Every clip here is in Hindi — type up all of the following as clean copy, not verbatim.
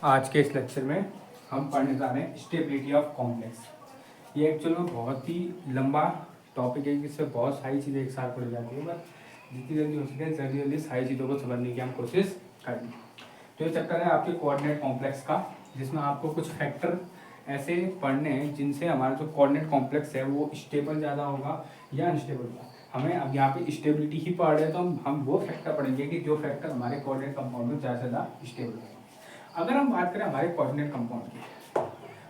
आज के इस लेक्चर में हम पढ़ने जा रहे हैं स्टेबिलिटी ऑफ कॉम्प्लेक्स। ये एक्चुअल में बहुत ही लंबा टॉपिक है, जिससे बहुत सारी चीज़ें एक साथ पढ़ी जाती है, बट जितनी जल्दी हो सके जल्दी जल्दी सारी चीज़ों को समझने की हम कोशिश करेंगे। तो ये चैप्टर है आपके कोऑर्डिनेट कॉम्प्लेक्स का, जिसमें आपको कुछ फैक्टर ऐसे पढ़ने हैं जिनसे हमारा जो कोऑर्डिनेट कॉम्प्लेक्स है वो स्टेबल ज़्यादा होगा या अनस्टेबल होगा। हमें अब यहाँ पे स्टेबिलिटी ही पढ़ रहे हैं, तो हम वो फैक्टर पढ़ेंगे कि जो फैक्टर हमारे कोऑर्डिनेट कंपाउंड में ज़्यादा से ज़्यादा स्टेबल है। अगर हम बात करें हमारे कोऑर्डिनेट कंपाउंड की,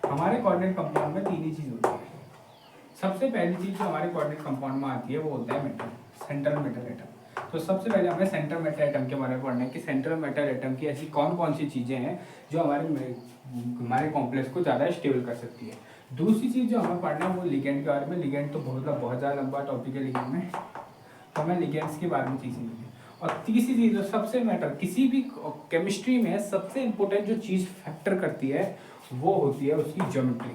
हमारे कोऑर्डिनेट कंपाउंड में तीन ही चीज़ होती है। सबसे पहली चीज़ जो हमारे कोऑर्डिनेट कंपाउंड में आती है वो होता है मेटल, सेंट्रल मेटल एटम। तो सबसे पहले हमें सेंट्रल मेटल एटम के बारे में पढ़ना है कि सेंट्रल मेटल एटम की ऐसी कौन कौन सी चीज़ें हैं जो हमारे कॉम्प्लेक्स को ज़्यादा स्टेबल कर सकती है। दूसरी चीज़ जो हमें पढ़ना है वो लिगेंड के बारे में। लिगेंड तो बहुत ज़्यादा लंबा टॉपिक है लिगेंड में, तो हमें लिगेंड्स के बारे में चीज़ें नहीं है। और तीसरी चीज़ जो सबसे मैटर किसी भी केमिस्ट्री में सबसे इम्पोर्टेंट जो चीज़ फैक्टर करती है वो होती है उसकी ज्योमेट्री,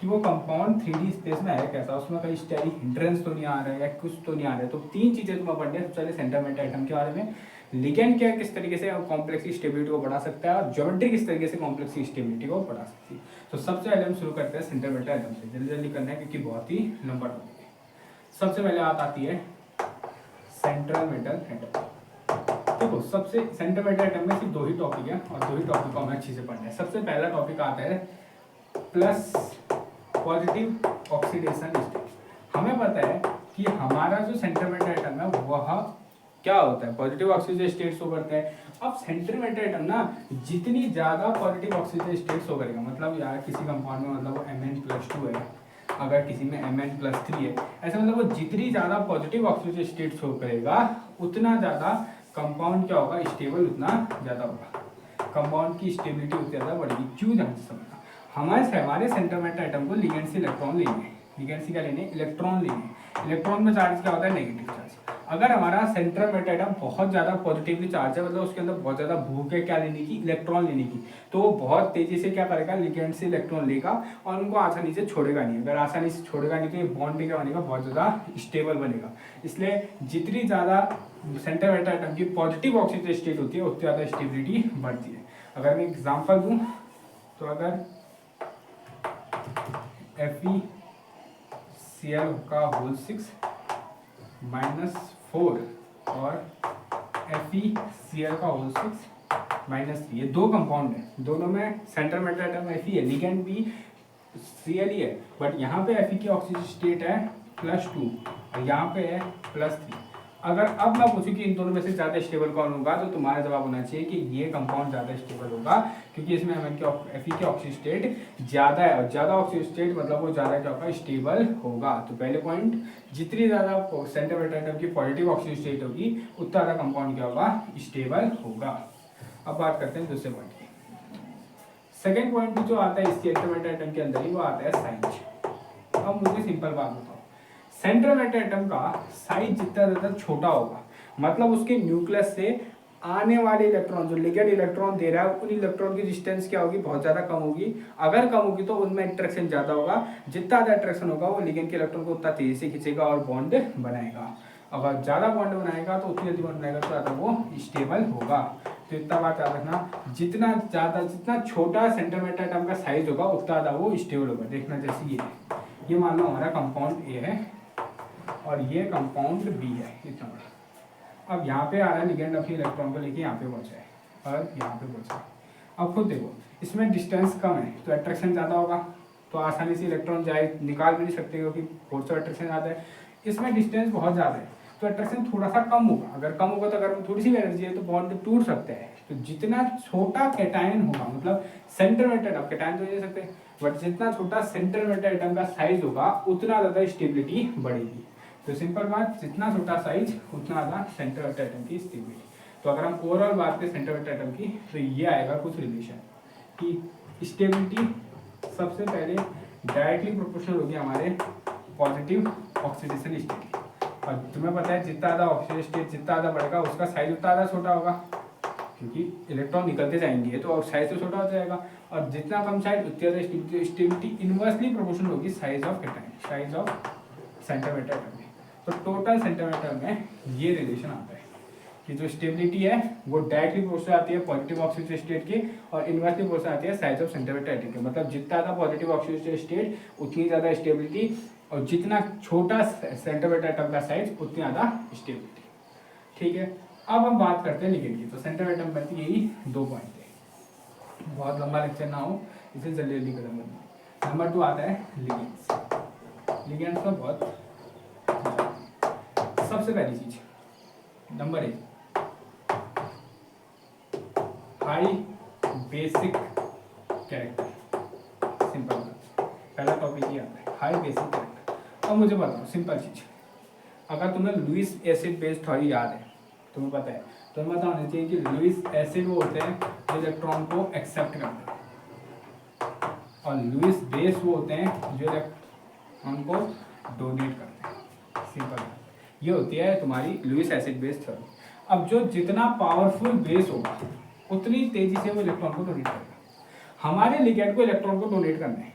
कि वो कंपाउंड 3D स्पेस में है कैसा, उसमें कहीं स्टेरिक हिंड्रेंस तो नहीं आ रहा है या कुछ तो नहीं आ रहा है। तो तीन चीज़ें तुम्हें पढ़नी है। सबसे पहले सेंट्रल मेटल एटम के बारे में, लिगेंड क्या किस तरीके से कॉम्प्लेक्स की स्टेबिलिटी को बढ़ा सकता है, और ज्योमेट्री किस तरीके से कॉम्प्लेक्स की स्टेबिलिटी को बढ़ा सकती है। तो सबसे पहले हम शुरू करते हैं सेंट्रल मेटल एटम से। जल्दी जल्दी करना है क्योंकि बहुत ही लंबा टॉपिक है। सबसे पहले बात आती है सेंट्रल मेटल एटम। देखो सबसे सेंट्रल मेटल एटम में सिर्फ दो ही टॉपिक है और दो ही टॉपिक को हमें अच्छे से पढ़ना है। सबसे पहला टॉपिक आता है प्लस पॉजिटिव ऑक्सीडेशन स्टेट। हमें पता है कि हमारा जो सेंट्रल मेटल एटम है वह क्या होता है, पॉजिटिव ऑक्सीजन स्टेट शो करता है। अब सेंट्रल मेटल एटम ना जितनी ज़्यादा पॉजिटिव ऑक्सीजन स्टेट शो करेगा, मतलब यार किसी कंपाउंड में मतलब वो Mn+2 है, अगर किसी में Mn+3 है, ऐसा मतलब वो जितनी ज़्यादा पॉजिटिव ऑक्सीजन स्टेट शो करेगा उतना ज़्यादा कंपाउंड क्या होगा, स्टेबल उतना ज़्यादा होगा, कंपाउंड की स्टेबिलिटी उतनी ज़्यादा बढ़ेगी। क्यों ध्यान से समझना, हमारे सेंट्रल मेटल एटम को लिगेंड से इलेक्ट्रॉन लेने हैं, लिगेंड से क्या लेने हैं, इलेक्ट्रॉन लेने हैं। इलेक्ट्रॉन में चार्ज क्या होता है, नेगेटिव चार्ज। अगर हमारा सेंट्रल मेटल एटम बहुत ज़्यादा पॉजिटिवली चार्ज है, मतलब उसके अंदर बहुत ज़्यादा भूख है क्या लेने की, इलेक्ट्रॉन लेने की, तो वो बहुत तेज़ी से क्या करेगा, लिगेंड से इलेक्ट्रॉन लेगा और उनको आसानी से छोड़ेगा नहीं। अगर आसानी से छोड़ेगा नहीं तो ये बॉन्ड क्या बनेगा, बहुत ज़्यादा स्टेबल बनेगा। इसलिए जितनी ज़्यादा सेंट्रल मेटल एटम की पॉजिटिव ऑक्सीजन स्टेट होती है उतनी ज़्यादा स्टेबिलिटी बढ़ती है। अगर मैं एग्जाम्पल दूँ तो अगर FeCl का होल 6 -4 और FeCl का होल 6 -3, ये दो कंपाउंड है, दोनों में सेंट्रल मेटल एटम Fe है, लिगेंड भी Cl ही है, बट यहाँ पे Fe की ऑक्सीजन स्टेट है +2 और यहाँ पे है +3। अगर अब मैं पूछूं कि इन दोनों में से ज़्यादा स्टेबल कौन होगा, तो तुम्हारा जवाब होना चाहिए कि ये कंपाउंड ज़्यादा स्टेबल होगा, क्योंकि इसमें Fe की ऑक्सीजन स्टेट ज़्यादा है, और ज़्यादा ऑक्सीजन स्टेट मतलब वो ज़्यादा क्या होगा, स्टेबल होगा। तो पहले पॉइंट, जितनी ज़्यादा सेंट्रल मेटल एटम की पॉजिटिव ऑक्सीजन स्टेट होगी उतना ज़्यादा कंपाउंड क्या होगा, स्टेबल होगा। अब बात करते हैं दूसरे पॉइंट की। सेकेंड पॉइंट जो आता है इसके सेंट्रल मेटल एटम के अंदर ही, वो आता है साइज। अब मुझे सिंपल बात बताओ, सेंट्रल मेटल एटम का साइज जितना ज़्यादा छोटा होगा, मतलब उसके न्यूक्लियस से आने वाले इलेक्ट्रॉन, जो लिगेंड इलेक्ट्रॉन दे रहा है, उन इलेक्ट्रॉन की डिस्टेंस क्या होगी, बहुत ज़्यादा कम होगी। अगर कम होगी तो उनमें अट्रैक्शन ज़्यादा होगा, जितना ज़्यादा अट्रैक्शन होगा वो लिगेंड के इलेक्ट्रॉन को उतना तेज़ी से खींचेगा और बॉन्ड बनाएगा। अगर ज़्यादा बॉन्ड बनाएगा तो उतनी जल्दी बॉन्ड बनाएगा तो ज़्यादा वो स्टेबल होगा। तो इतना बात याद रखना, जितना छोटा सेंट्रल मेटल एटम का साइज होगा उतना ज़्यादा वो स्टेबल होगा। देखना जैसे ये मान लो हमारा कंपाउंड ए है और ये कंपाउंड बी है, इतना बड़ा। अब यहाँ पे आ रहा है लिगेंड अपनी इलेक्ट्रॉन को लेके यहाँ पे पहुँचा है और यहाँ पे पहुँचा है। अब खुद देखो इसमें डिस्टेंस कम है तो अट्रैक्शन ज़्यादा होगा, तो आसानी से इलेक्ट्रॉन जाए निकाल भी नहीं सकते क्योंकि फोर्स ऑफ अट्रैक्शन ज़्यादा है। इसमें डिस्टेंस बहुत ज़्यादा है तो अट्रैक्शन थोड़ा सा कम होगा। अगर कम होगा तो अगर थोड़ी सी एनर्जी है तो बॉन्ड टूट सकता है। तो जितना छोटा कैटायन होगा, मतलब सेंट्रल मेटल एटम, कैटायन तो ले सकते, बट जितना छोटा सेंट्रल मेटल एटम का साइज होगा उतना ज़्यादा स्टेबिलिटी बढ़ेगी। तो सिंपल बात, जितना छोटा साइज उतना ज़्यादा सेंट्रल मेटल एटम की स्टेबिलिटी। तो अगर हम ओवरऑल बात करें सेंट्रल मेटल एटम की तो ये आएगा कुछ रिलेशन कि स्टेबिलिटी सबसे पहले डायरेक्टली प्रोपोर्शनल होगी हमारे पॉजिटिव ऑक्सीडेशन स्टेट। और तुम्हें पता है जितना ज़्यादा ऑक्सीजन स्टेट जितना ज़्यादा बढ़ेगा उसका साइज उतना ज़्यादा छोटा होगा, क्योंकि इलेक्ट्रॉन निकलते जाएंगे तो साइज तो छोटा हो जाएगा। और जितना कम साइज उतनी ज़्यादा स्टेबिलिटी इनवर्सली प्रोपोर्शनल होगी size of cation, size of central metal atom में। तो टोटल सेंट्रल मेटल में ये रिलेशन आता है कि जो स्टेबिलिटी है वो डायरेक्टली प्रोपोर्शनल आती है पॉजिटिव ऑक्सीजन स्टेट के और इनवर्सली प्रोपोर्शनल आती है साइज ऑफ सेंटीमीटर एटम के। मतलब जितना ज़्यादा पॉजिटिव ऑक्सीजन स्टेट उतनी ज़्यादा स्टेबिलिटी, और जितना छोटा सेंटीमीटर एटम का साइज उतनी ज़्यादा स्टेबिलिटी। ठीक है, अब हम बात करते हैं लिगेंड की। तो सेंटीमीटर एटम में यही 2 पॉइंट है, बहुत लंबा लेक्चर ना हो इसे जल्दी जल्दी खत्म करना। नंबर 2 आता है लिगेंड्स। लिगेंड्स में बहुत सबसे पहली चीज number 1 high basic character. Simple बात, पहला टॉपिक ये आता है हाई बेसिक कैरेक्टर। अब मुझे बताओ सिंपल चीज, अगर तुम्हें लुईस एसिड बेस थ्योरी याद है, तुम्हें पता है, तो तुम्हें पता होना चाहिए कि लुईस एसिड वो होते हैं जो इलेक्ट्रॉन को एक्सेप्ट करते हैं और लुईस बेस वो होते हैं जो इलेक्ट्रॉन को डोनेट करते हैं। सिंपल बात, ये होती है तुम्हारी लुईस एसिड बेस थ्योरी। अब जो जितना पावरफुल बेस होगा उतनी तेजी से वो इलेक्ट्रॉन को डोनेट करेगा। हमारे लिगेंड को इलेक्ट्रॉन को डोनेट करना है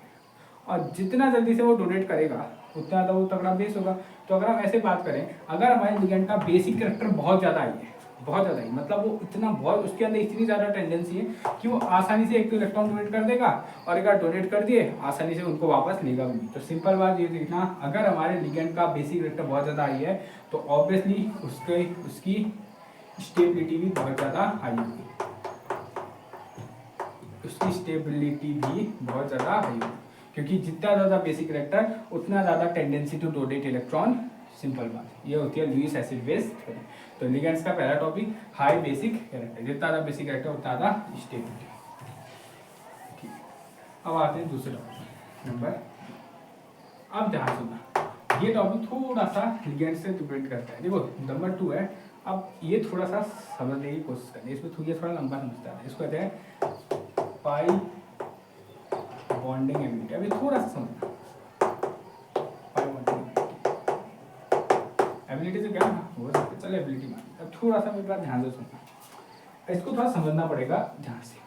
और जितना जल्दी से वो डोनेट करेगा उतना ज़्यादा वो तगड़ा बेस होगा। तो अगर हम ऐसे बात करें, अगर हमारे लिगेंड का बेसिक कैरेक्टर बहुत ज़्यादा ही है, बहुत ज़्यादा ही, मतलब वो इतना बहुत, उसके अंदर इतनी ज़्यादा टेंडेंसी है कि वो आसानी से एक तो इलेक्ट्रॉन डोनेट कर देगा और एक बार डोनेट कर दिए आसानी से उनको वापस लेगा भी नहीं। तो सिंपल बात ये देखना, अगर हमारे लिगेंड का बेसिक कैरेक्टर बहुत ज़्यादा हाई है तो ऑब्वियसली उसकी स्टेबिलिटी भी बहुत ज़्यादा हाई होगी, उसकी स्टेबिलिटी भी बहुत ज़्यादा हाई होगी, क्योंकि जितना ज़्यादा बेसिक कैरेक्टर उतना ज़्यादा tendency to donate electron. Simple बात, ये होती है लुईस एसिड बेस। तो लिगेंड्स का पहला टॉपिक हाई बेसिक कैरेक्टर, जितना ज़्यादा बेसिक कैरेक्टर उतना ज़्यादा स्टेबिलिटी। ठीक, अब आते हैं दूसरे टॉपिक नंबर। अब ध्यान सुनना, ये टॉपिक थोड़ा सा लिगेंड से डिपेंड करता है। देखो नंबर 2 है, अब ये थोड़ा सा समझने की कोशिश करें, इसमें ये थोड़ा लंबा समझता है। इसको कहते हैं पाई बॉन्डिंग एबिलिटी। अभी थोड़ा सा समझना, पाई बॉन्डिंग एबिलिटी से क्या हो सकता है, चलो एबिलिटी मान। अब थोड़ा सा मेरे बात ध्यान से सुनना, इसको थोड़ा समझना पड़ेगा ध्यान से।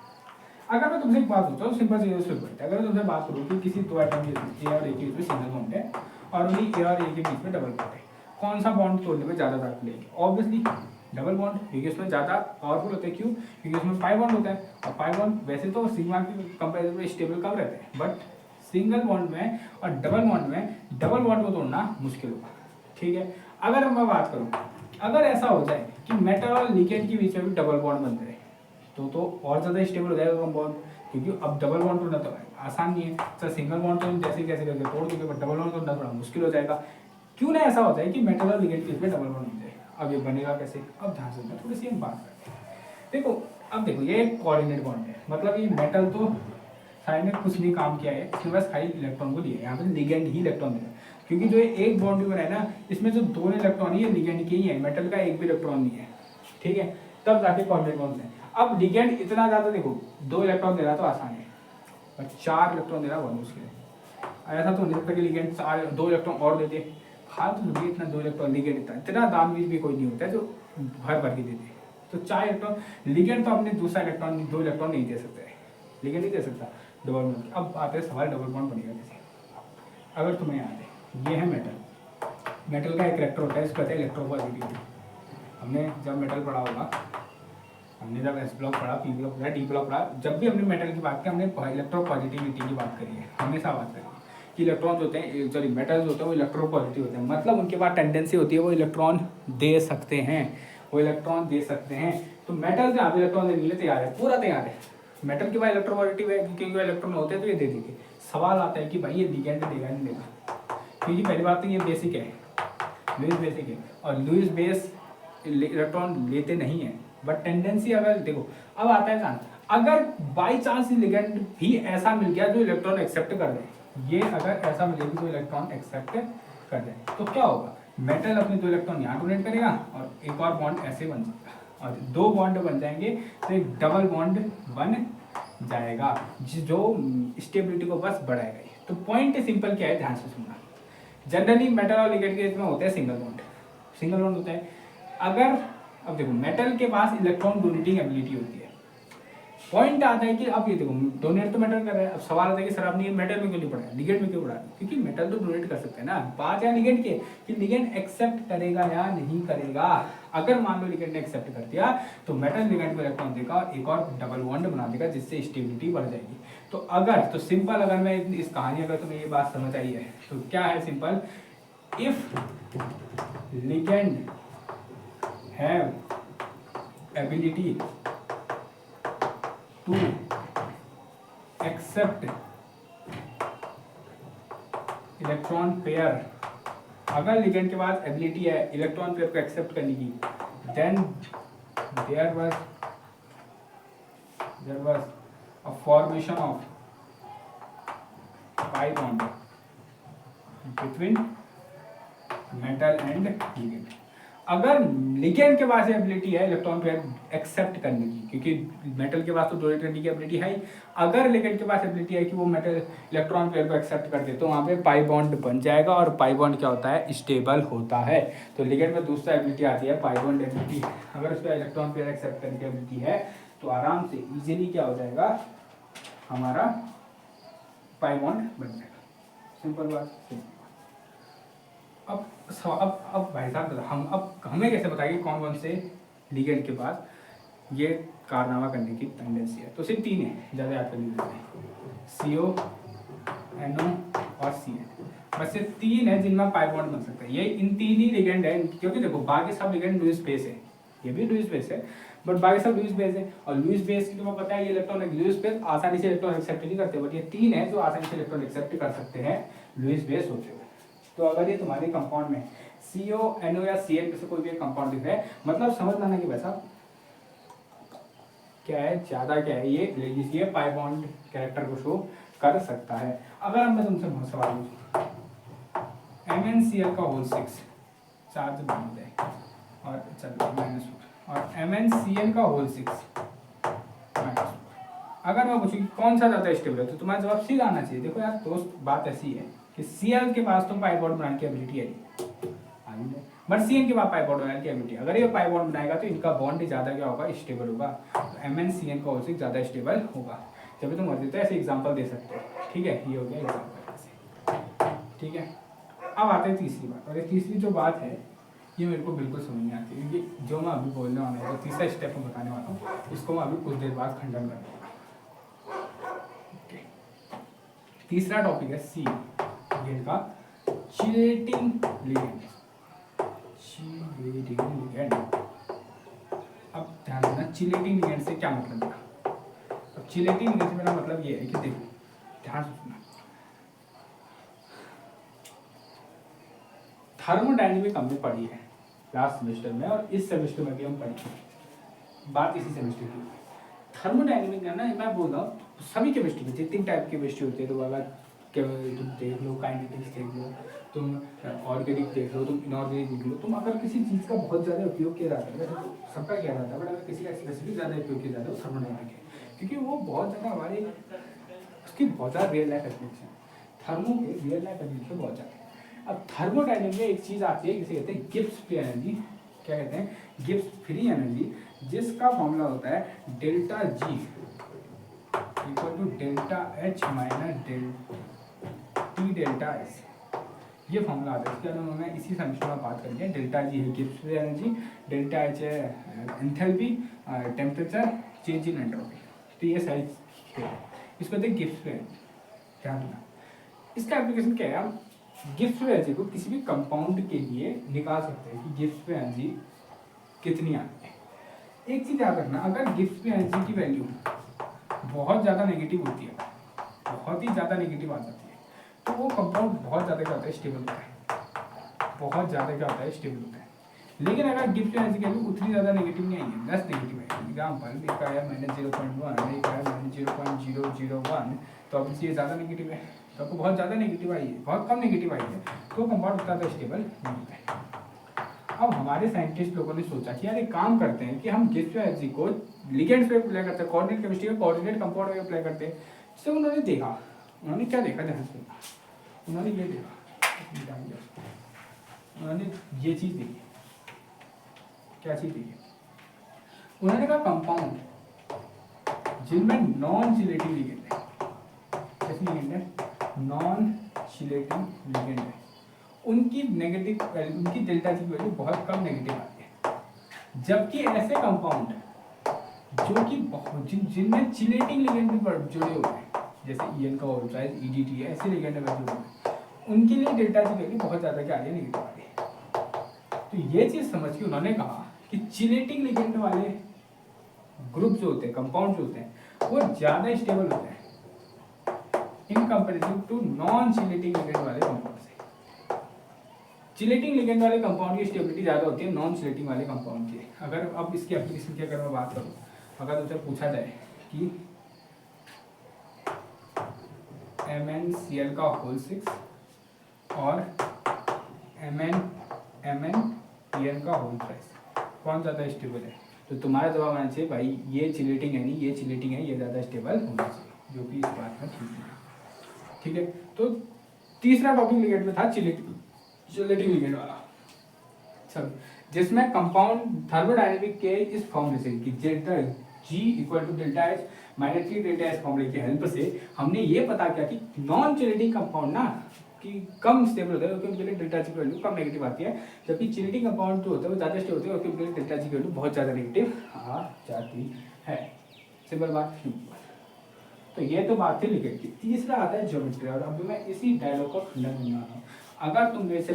अगर मैं तुमसे एक बात पूछता हूँ, सिंपल चीज़ से बोलते हैं, अगर मैं तुमसे बात करूँ कि किसी 2 एटम के ए और ए के बीच में सिंगल बॉन्ड है और उन्हीं ए और ए के बीच में डबल बॉन्ड है, कौन सा बॉन्ड तोड़ने में ज़्यादा ताकत लेगी? ऑब्वियसली डबल बॉन्ड, क्योंकि इसमें ज़्यादा पावरफुल होता है। क्यों? क्योंकि इसमें पाई बॉन्ड होता है और पाई बॉन्ड वैसे तो सिग्मा की कंपेरिजन में स्टेबल कम रहते हैं, बट सिंगल बॉन्ड में और डबल बॉन्ड में डबल बॉन्ड को तोड़ना मुश्किल होगा। ठीक है, अगर मैं बात करूँ, अगर ऐसा हो जाए कि मेटल और लिगेंड के बीच में भी डबल बॉन्ड बन जाए तो और ज़्यादा स्टेबल हो जाएगा बॉन्ड, क्योंकि अब डबल बॉन्ड तोड़ना तो आसान नहीं है। सर सिंगल बॉन्ड तो जैसे कैसे करके तोड़ दोगे, बट डबल बॉन्ड तोड़ना थोड़ा मुश्किल हो जाएगा। क्यों ना ऐसा हो जाए कि मेटल और लिगेंड के बीच में डबल बॉन्ड बन जाए? अब ये बनेगा कैसे? अब ध्यान से थोड़ी सी हम बात करते हैं। देखो अब देखो, ये एक कोऑर्डिनेट बॉन्ड है, मतलब ये मेटल तो साइड में कुछ नहीं काम किया है, इसके बस हाई इलेक्ट्रॉन को दिया है, यहाँ पे लिगेंड ही इलेक्ट्रॉन देगा, क्योंकि जो एक बॉन्ड बना है ना, इसमें जो 2 इलेक्ट्रॉन है ये लिगेंड के ही है, मेटल का एक भी इलेक्ट्रॉन नहीं है। ठीक है, तब जाके कोऑर्डिनेट बॉन्ड है। अब लिगेंड इतना ज़्यादा, देखो 2 इलेक्ट्रॉन देना तो आसान है, पर 4 इलेक्ट्रॉन देना बहुत मुश्किल है। ऐसा तो नहीं सकता कि लिगेंड 2 इलेक्ट्रॉन और दे दे, फालतू तो इतना 2 इलेक्ट्रॉन लिगेंड इतना दानवीर भी कोई नहीं होता है जो भर भर के दे दे। तो 4 इलेक्ट्रॉन लिगेंड तो अपने दूसरा इलेक्ट्रॉन 2 इलेक्ट्रॉन नहीं दे सकते, लिगेंड नहीं दे सकता डबल बॉन्ड। अब आते हैं सवाल, डबल बॉन्ड बनेगा कैसे? अगर तुम्हें याद है, ये है मेटल, मेटल का एक कैरेक्टर होता है, इसको कहते हैं इलेक्ट्रोपॉजिटिविटी। हमने जब मेटल पढ़ा होगा, हमने जब एस ब्लॉक पढ़ा, पी ब्लॉक पढ़ा, डी ब्लॉक पढ़ा, जब भी हमने मेटल की बात की हमने इलेक्ट्रोपॉजिटिविटी की बात करी है, हमेशा बात करी कि इलेक्ट्रॉन होते हैं, सॉरी मेटल्स होते हैं वो इलेक्ट्रोपॉजिटिव होते हैं, मतलब उनके पास टेंडेंसी होती है वो इलेक्ट्रॉन दे सकते हैं, वो इलेक्ट्रॉन दे सकते हैं। तो मेटल जहाँ इलेक्ट्रॉन देने के लिए तैयार है, पूरा तैयार है। मेटल के पास इलेक्ट्रोपॉजिटिव है क्योंकि वो इलेक्ट्रॉन होते हैं तो ये दे देंगे। सवाल आता है कि भाई ये लिगेंड देगा नहीं देगा, क्योंकि पहली बात तो ये बेसिक है, लुईस बेसिक है, और लुईस बेस इलेक्ट्रॉन लेते नहीं है, बट टेंडेंसी अगर देखो, अब आता है चांस, अगर बाई चांस लिगेंड भी ऐसा मिल गया जो इलेक्ट्रॉन एक्सेप्ट कर दे, ये अगर ऐसा मिलेगी तो इलेक्ट्रॉन एक्सेप्ट कर दे, तो क्या होगा? मेटल अपने 2 इलेक्ट्रॉन यहाँ डोनेट करेगा और एक और बॉन्ड ऐसे बन जाएगा, और 2 बॉन्ड बन जाएंगे तो एक डबल बॉन्ड बन जाएगा जो स्टेबिलिटी को बस बढ़ाएगा। तो पॉइंट सिंपल क्या है, ध्यान से सुनना। जनरली मेटल और लिगेंड के इसमें होता है सिंगल बॉन्ड, सिंगल बॉन्ड होता है। अगर अब देखो मेटल के पास इलेक्ट्रॉन डोनेटिंग एबिलिटी होती है, पॉइंट आता है कि अब ये देखो डोनेट तो मेटल कर रहा है, अब सवाल आता है कि सर आपने ये मेटल में क्यों नहीं पढ़ा, लिगेंड में क्यों पढ़ा? क्योंकि मेटल तो डोनेट कर सकते हैं ना, बात है लिगेंड के कि लिगेंड एक्सेप्ट करेगा या नहीं करेगा। अगर मान लो लिगेंड ने एक्सेप्ट कर दिया तो मेटल लिगेंड को इलेक्ट्रॉन देगा और एक और डबल बॉन्ड बना देगा, जिससे स्टेबिलिटी बढ़ जाएगी। तो अगर तो सिंपल, अगर मैं इस कहानी अगर तुम्हें ये बात समझ आई है तो क्या है simple, if ligand have ability to accept electron pair, अगर लिगेंड के पास एबिलिटी है इलेक्ट्रॉन पेयर को एक्सेप्ट करने की, then there was a formation of pi bond between metal and ligand. अगर लिगेंड के पास एबिलिटी है इलेक्ट्रॉन पेयर एक्सेप्ट करने की, क्योंकि मेटल के पास तो डोनेट करने की एबिलिटी है ही, अगर लिगेंड के पास एबिलिटी है कि वो मेटल इलेक्ट्रॉन पेयर को एक्सेप्ट कर दे तो वहाँ पे पाई बॉन्ड बन जाएगा, और पाई बॉन्ड क्या होता है, स्टेबल होता है। तो लिगेंड में दूसरा एबिलिटी आती है पाई बॉन्ड एबिलिटी। अगर उस पर इलेक्ट्रॉन पेयर एक्सेप्ट करने की एबिलिटी है तो आराम से इजीली क्या हो जाएगा, हमारा पाई बॉन्ड बन जाएगा। सिंपल बात। अब भाई साहब हमें कैसे बताइए कौन कौन से लिगेंड के पास ये कारनामा करने की टेंडेंसी है। तो सिर्फ 3 है, ज़्यादा याद करने की, CO, NO और CN, बस ये 3 है जिनमें पाई बॉन्ड बन सकता है। ये इन 3 ही लिगेंड है, क्योंकि देखो बाकी सब लिगेंड लुईस बेस है, ये भी लुईस बेस है, बट बाकी सब लुईस बेस है। और लुईस बेस की तुम्हें पता है ये इलेक्ट्रॉन लुईस बेस आसानी से इलेक्ट्रॉन एक्सेप्ट नहीं करते, बट ये 3 है जो आसानी से इलेक्ट्रॉन एक्सेप्ट कर सकते हैं लुईस बेस होते हुए। तो अगर ये तुम्हारे कंपाउंड में CO, NO या CN में से कोई भी एक कंपाउंड दिख रहा है, मतलब समझ लाना कि वैसा क्या है, ज्यादा क्या है, ये पाई बॉन्ड कैरेक्टर को शो कर सकता है। अगर मैं तुमसे बहुत सवाल पूछूं, MnCl का होल 6 चार्ज बन जाए और चलो -4, और MnCl का होल 6 -4, अगर मैं पूछूं कौन सा ज्यादा स्टेबल है, तो तुम्हारा जवाब सीधा आना चाहिए। देखो यार दोस्त, बात ऐसी है कि Cl के पास तो पाई बॉन्ड बनाने की एबिलिटी है, बट CN के पास पाई बॉन्ड बनाने की एबिलिटी, अगर ये पाई बॉन्ड बनाएगा तो इनका बॉन्ड ज्यादा क्या होगा, स्टेबल होगा। तो MnCn का होल 6 ज्यादा स्टेबल होगा। जब भी तुम मर्जी तो ऐसे एग्जांपल दे सकते हो, ठीक है, ये हो गया एग्जांपल ऐसे, ठीक है। अब आते हैं तीसरी बात, और ये तीसरी जो बात है ये मेरे को बिल्कुल समझ नहीं आती, क्योंकि जो मैं अभी बोलने वाला हूँ, जो तीसरा स्टेप मैं बताने वाला हूँ, इसको मैं अभी कुछ देर बाद खंडन करूँगा। तीसरा टॉपिक है C लिगेंड का, चिलेटिंग लिगेंड। अब ध्यान देना चिलेटिंग लिगेंड से क्या मतलब है। अब चिलेटिंग लिगेंड से मेरा मतलब ये है कि देखो ध्यान से सुनना, थर्मोडायनेमिक हमने पढ़ी है लास्ट सेमेस्टर में, और इस सेमेस्टर में भी हम पढ़ी, बात इसी सेमेस्टर की। थर्मोडायनेमिक है ना, मैं बोल रहा हूँ सभी केमिस्ट्री में जितनी टाइप की केमिस्ट्री होती है, तो अगर तुम देख लो, काइनेटिक्स देख लो, तुम ऑर्गेनिक देख लो, तुम इनऑर्गेनिक देख लो, तुम अगर किसी चीज़ का बहुत ज़्यादा उपयोग किया जाता है, तो सबका किया जाता है, बट अगर किसी का स्पेसिफिक ज़्यादा उपयोग किया जाता है वो थर्मोडायनेमिक है, क्योंकि वो बहुत ज़्यादा हमारे उसकी बहुत ज़्यादा रियल लाइफ एप्लीकेशन, थर्मो के रियल लाइफ एप्लीकेशन बहुत ज़्यादा है। अब थर्मोडायनेमिक में एक चीज़ आती है जिसे कहते हैं गिब्स फ्री एनर्जी, क्या कहते हैं, गिब्स फ्री एनर्जी, जिसका फॉर्मूला होता है delta G equal to delta H minus T delta S। ये फॉर्मूला आता है, इसके बारे में मैं इसी सेमेस्टर में बात करेंगे। डेल्टा G है Gibbs free energy, delta H है enthalpy, temperature, change in entropy. तो ये सारी इसको कहते हैं गिब्स फ्री एनर्जी, ध्यान रखना। इसका एप्लीकेशन क्या है, हम गिब्स फ्री एनर्जी को किसी भी कंपाउंड के लिए निकाल सकते हैं कि गिब्स फ्री एनर्जी कितनी आती है। एक चीज़ याद रखना, अगर गिब्स फ्री एनर्जी की वैल्यू बहुत ज़्यादा नेगेटिव होती है, बहुत ही ज़्यादा नेगेटिव आ जाती है, तो वो कंपाउंड बहुत ज़्यादा क्या होता है, स्टेबल होता है, बहुत ज़्यादा क्या होता है, स्टेबल होता है। लेकिन अगर गिब्स फ्री एनर्जी की वैल्यू उतनी ज़्यादा नेगेटिव नहीं आई है, 10 नेगेटिव है, एग्जाम्पल इसका है -0.1, एक है -0.001, तो अब ये ज़्यादा नेगेटिव है, तो आपको बहुत ज़्यादा नेगेटिव आई है, बहुत कम नेगेटिव आई है, तो कंपाउंड उतना ज़्यादा स्टेबल नहीं होता है। अब हमारे साइंटिस्ट लोगों ने सोचा कि यार एक काम करते हैं कि हम गिब्स फ्री एनर्जी को लिगेंड्स पे अप्लाई करते हैं, कोऑर्डिनेट केमिस्ट्री में कोऑर्डिनेट कंपाउंड में अप्लाई करते हैं। तो उन्होंने देखा, उन्होंने क्या देखा, ध्यान से, उन्होंने ये देखा, उन्होंने ये चीज़ देखी, क्या चीज़ देखी, उन्होंने कहा कंपाउंड जिनमें नॉन चिलेटिंग लिगेंड है, कैसी लिगेंड है, नॉन चिलेटिंग लिगेंड है, उनकी नेगेटिव वैल्यू, उनकी डेल्टा जी की वैल्यू बहुत कम नेगेटिव आती है। जबकि ऐसे कंपाउंड जो कि जिनमें चिलेटिंग लिगेंड भी जुड़े हुए हैं, जैसे ईएन का होता है, ईडीटी है, ऐसे लिगेंड अगर जुड़े हुए हैं, उनके लिए डेल्टा जी वैल्यू बहुत ज़्यादा क्या आ रही है, नेगेटिव आ रही है। तो ये चीज़ समझ के उन्होंने कहा कि चिलेटिंग लिगेंड वाले ग्रुप जो होते हैं, कंपाउंड जो होते हैं, वो ज़्यादा स्टेबल होते हैं in comparison to non chelating ligand वाले कंपाउंड से। चिलेटिंग लिगेंड वाले कंपाउंड की स्टेबिलिटी ज़्यादा होती है नॉन चिलेटिंग वाले कंपाउंड की। अगर अब इसकी एप्लीकेशन की अगर मैं बात करूँ, अगर तुझसे पूछा जाए कि MnCl का होल 6 और MnPn का होल 3 कौन ज़्यादा स्टेबल है, तो तुम्हारा जवाब आना चाहिए भाई ये चिलेटिंग है, नहीं ये चिलेटिंग है, ये ज़्यादा स्टेबल होना चाहिए, जो कि इस बात में ठीक है। ठीक है, तो तीसरा टॉपिक लिगेंड में था चिलेटिंग लिगेंड वाला, सब जिसमें कंपाउंड थर्मोडायनेमिक के इस फॉर्मूले से कि delta G equal to delta H minus 3 delta S फॉर्मूले की हेल्प से हमने ये पता किया कि नॉन चिलेटिंग कंपाउंड ना कि कम स्टेबल होता है क्योंकि उनके लिए डेल्टा जी की वैल्यू कम नेगेटिव आती है, जबकि चिलेटिंग कंपाउंड जो होता है वो ज़्यादा स्टेबल होते हैं क्योंकि उनके लिए डेल्टा जी की वैल्यू बहुत ज़्यादा नेगेटिव आ जाती है। सिंपल बात। तो ये तो बात थी लिगेंड की। तीसरा आता है ज्योमेट्री, और अभी मैं इसी डायलॉग को खंडन करने वाला हूँ। अगर तुम मेरे से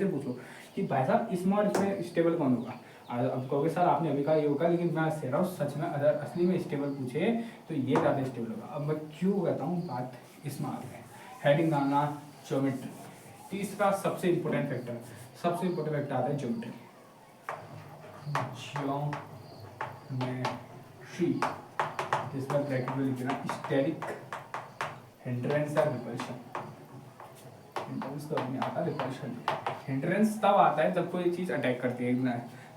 पूछो कि भाई साहब इसमें और इसमें स्टेबल कौन होगा, अब कहोगे सर आपने अभी कहा ये होगा, लेकिन मैं कह रहा हूँ सच में अगर असली में स्टेबल पूछे तो ये ज़्यादा स्टेबल होगा। अब मैं क्यों कहता हूँ, बात इसमें आ गए, हेडिंग डालना ज्योमेट्री। तीसरा सबसे इम्पोर्टेंट फैक्टर आता है ज्योमेट्री। जिसमें ब्रैकेट में लिखना स्टेरिक हिंड्रेंस या रिपल्शन। हिंड्रेंस तो नहीं आता, रिपल्शन। हिंड्रेंस तब आता है जब कोई चीज़ अटैक करती है।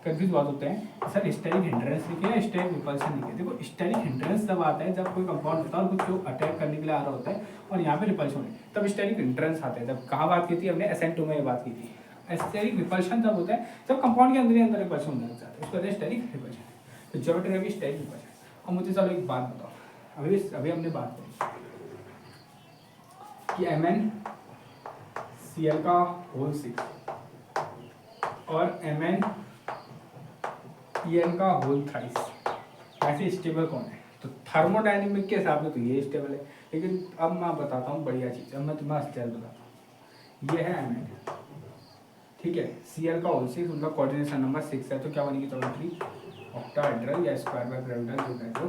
कंफ्यूज बात होते हैं सर स्टेरिक हिंड्रेंस लिखे या स्टेरिक रिपल्शन लिखे। देखो स्टेरिक हिंड्रेंस तब आता है जब कोई कंपाउंड होता है और कुछ जो अटैक करने के लिए आ रहा होता है, और यहाँ पे रिपल्शन है तब स्टेरिक हिंड्रेंस आता है। जब कहाँ बात की थी हमने, SN2 में ये बात की थी। स्टेरिक रिपल्शन तब होता है जब कंपाउंड के अंदर ही अंदर रिपल्शन होना चाहता है, उसको कहते हैं स्टेरिक रिपल्शन। तो ज्योमेट्री में भी स्टेरिक रिपल्शन। अब मुझे चलो एक बात बताओ, अभी हमने बात करी कि MnCl का होल 6 और MnPn का होल 3 ऐसे स्टेबल कौन है, तो थर्मोडायनेमिक के हिसाब से तो ये स्टेबल है। लेकिन अब मैं बताता हूँ बढ़िया चीज़, अब मैं तुम्हें स्टाइल बताता हूँ। ये है Mn, ठीक है, Cl का होल 6, उनका कोऑर्डिनेशन नंबर 6 है, तो क्या बनेगी ज्योमेट्री ऑक्टाहेड्रल या स्क्वायर बाय पिरामिडल जो है तो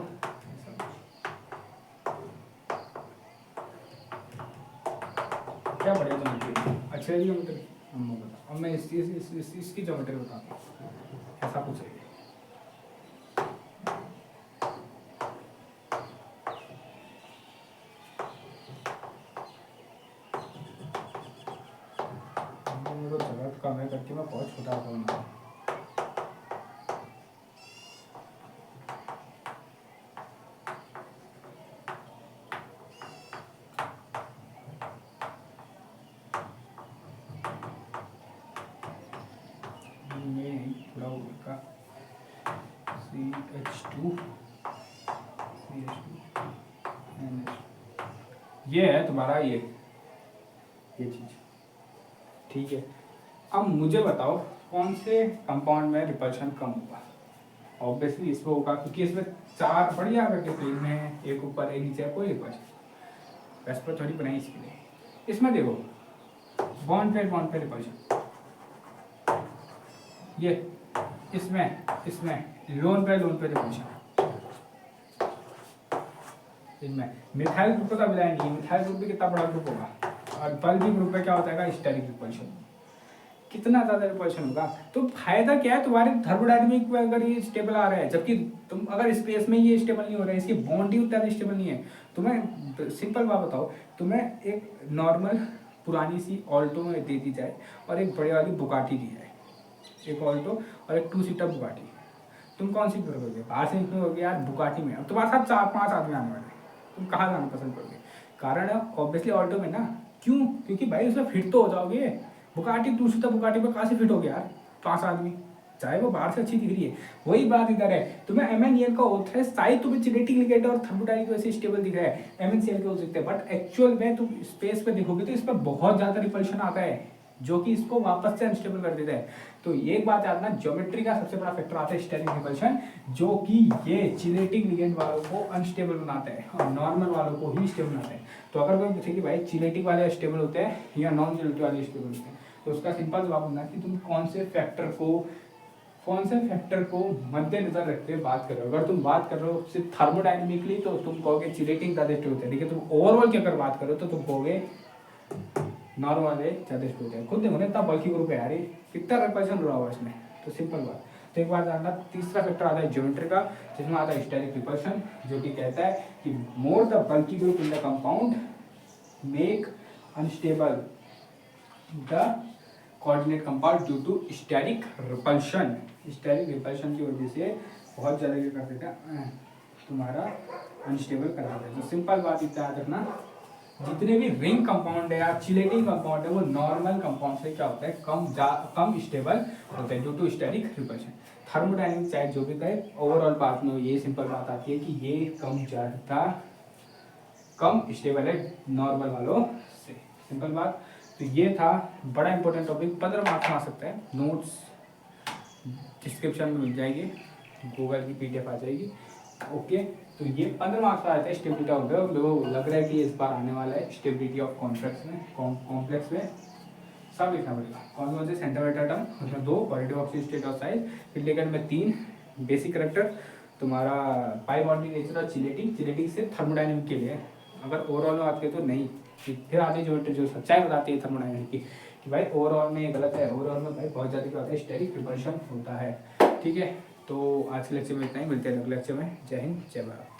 क्या बढ़िया ज्योमेट्री, अच्छा है ज्योमेट्री। अब मैं इसकी ज्योमेट्री बताता हूँ, ऐसा कुछ है। मेरे को जगह कम है करके मैं बहुत छोटा बताऊँगा। ये है तुम्हारा ये चीज, ठीक है। अब मुझे बताओ कौन से कंपाउंड में रिपल्शन कम होगा। ऑब्वियसली इसमें होगा क्योंकि इसमें 4 बढ़िया करके प्लेन में है, एक ऊपर एक नीचे, कोई रिपल्शन वैसे पर थोड़ी बनाई इसके लिए। इसमें देखो बॉन्ड पे रिपल्शन, ये इसमें लोन पे रिपल्शन। इनमें मिथाइल ग्रुप का मिलाएंगे नहीं, मिथाइल ग्रुप भी कितना बड़ा ग्रुप होगा, और बल्कि ग्रुप पे क्या होता है स्टेरिक रिपल्शन, कितना ज़्यादा रिपल्शन होगा। तो फायदा क्या है तुम्हारे थर्मोडायनेमिक में अगर ये स्टेबल आ रहा है, जबकि तुम अगर स्पेस में ये स्टेबल नहीं हो रहा है, इसकी बॉन्ड ही उतना स्टेबल नहीं है। तुम्हें सिंपल बात बताओ, तुम्हें एक नॉर्मल पुरानी सी ऑल्टो में दे दी जाए और एक बड़ी वाली बुगाटी दी जाए, एक ऑल्टो और एक 2 सीटर बुगाटी, तुम कौन सी प्रेफर करोगे? बाहर से निकलोगे यार बुगाटी में, अब तुम्हारे साथ 4-5 आदमी आने वाले, तुम कहाँ जाना पसंद करोगे? कारण ऑब्वियसली ऑल्टो में ना, क्यों? क्योंकि भाई उसमें फिट तो हो जाओगे। बुगाटी दूसरी तो बुगाटी पर कहाँ से फिट हो गया यार 5 आदमी, चाहे वो बाहर से अच्छी दिख रही है। वही बात इधर है, तुम्हें MnCl का होता है साइज तुम्हें चिलेटिंग लिगेंड और थर्मोडायनेमिक वैसे स्टेबल दिख रहा है, MnCl के हो सकते हैं, बट एक्चुअल में तुम स्पेस पे देखोगे तो इस पर बहुत ज़्यादा रिपल्शन आता है जो कि इसको वापस से अनस्टेबल कर देता है। तो एक बात याद ना, ज्योमेट्री का सबसे बड़ा फैक्टर आता है स्टेरिक रिपल्शन, जो कि ये चिलेटिक लिगेंड वालों को अनस्टेबल बनाते हैं और नॉर्मल वालों को ही स्टेबल बनाते हैं। तो अगर कोई पूछे कि भाई चिलेटिक वाले स्टेबल होते हैं या नॉन चिलेटिक वाले स्टेबल होते हैं, तो उसका सिंपल जवाब होना कि तुम कौन से फैक्टर को मद्देनजर रखते हुए बात कर रहे हो। अगर तुम बात कर रहे हो सिर्फ थर्मोडायनेमिकली तो तुम कहोगे चिलेटिंग ज़्यादा स्टेबल होते हैं, लेकिन तुम ओवरऑल की अगर बात करो तो तुम कहोगे नॉर्मल वाले ज़्यादा स्टेबल होते हैं। खुद देखो ना इतना बल्की ग्रुप है यार, ये कितना रिपल्शन रहा होगा इसमें, तो सिंपल बात। तो एक बार जानना, तीसरा फैक्टर आता है ज्योमेट्री का, जिसमें आता है स्टेरिक रिपल्शन, जो कि कहता है कि more the bulky group in the compound make unstable the coordinate compound due to steric repulsion. Steric repulsion की वजह से बहुत ज़्यादा क्या कर देता है, तुम्हारा अनस्टेबल कर देता है। तो सिंपल बात इतना याद रखना, जितने भी रिंग कंपाउंड है या चिलेटिंग कंपाउंड है वो नॉर्मल कंपाउंड से क्या होता है, कम स्टेबल होता है due to steric repulsion. Thermodynamic चाहे जो भी कहे, ओवरऑल बात में ये सिंपल बात आती है कि ये कम स्टेबल है नॉर्मल वालों से, सिंपल बात। तो ये था बड़ा इंपॉर्टेंट टॉपिक, 15 मार्क्स में आ सकता है। नोट्स डिस्क्रिप्शन में मिल जाएगी, गूगल की PDF आ जाएगी। ओके, तो ये 15 मार्क्स का आता है स्टेबिलिटी ऑफ द, लोगों लग रहा है कि इस बार आने वाला है स्टेबिलिटी ऑफ कॉम्प्लेक्स में सब लिखना पड़ेगा। कौन से सेंटीमीटर टर्म, उसमें 2 पॉजिटिव ऑक्सीजन स्टेट और साइज, फिर लेकर में 3 बेसिक कैरेक्टर तुम्हारा पाई बॉन्डिंग नेचर और चिलेटिंग से थर्मोडायनेमिक के लिए। अगर ओवरऑल में बात करें तो नहीं, फिर आगे जो सच्चाई बताती है थर्मोडायनेमिक की कि भाई ओवरऑल में ये गलत है, ओवरऑल में भाई बहुत ज़्यादा क्या होता है, स्टेरिक रिपल्शन होता है। ठीक है, तो आज के लेक्चर में इतना ही, मिलते हैं अगले लेक्चर में। जय हिंद, जय भारत।